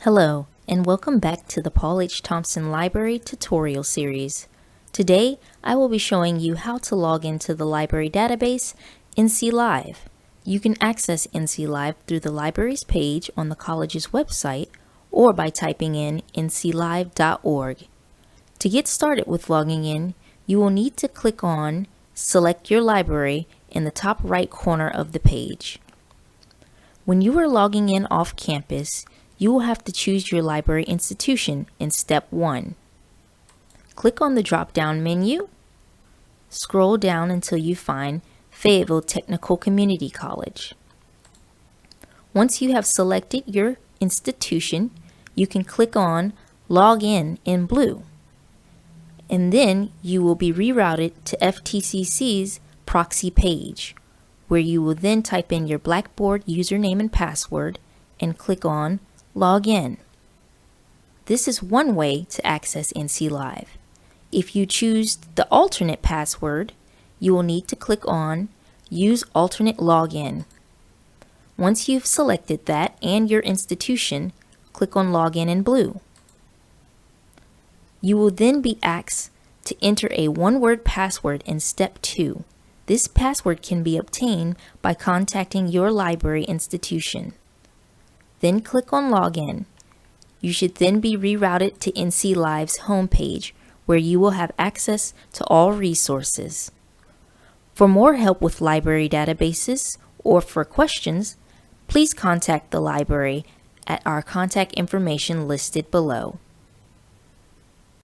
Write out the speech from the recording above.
Hello, and welcome back to the Paul H. Thompson Library tutorial series. Today, I will be showing you how to log into the library database, NC Live. You can access NC Live through the library's page on the college's website or by typing in nclive.org. To get started with logging in, you will need to click on Select Your Library in the top right corner of the page. When you are logging in off campus, you will have to choose your library institution in Step 1. Click on the drop-down menu, scroll down until you find Fayetteville Technical Community College. Once you have selected your institution, you can click on Log in blue, and then you will be rerouted to FTCC's proxy page, where you will then type in your Blackboard username and password and click on Log in. This is one way to access NC Live. If you choose the alternate password, you will need to click on Use Alternate Login. Once you've selected that and your institution, click on Login in blue. You will then be asked to enter a one-word password in Step 2. This password can be obtained by contacting your library institution. Then click on Login. You should then be rerouted to NC Live's homepage, where you will have access to all resources. For more help with library databases or for questions, please contact the library at our contact information listed below.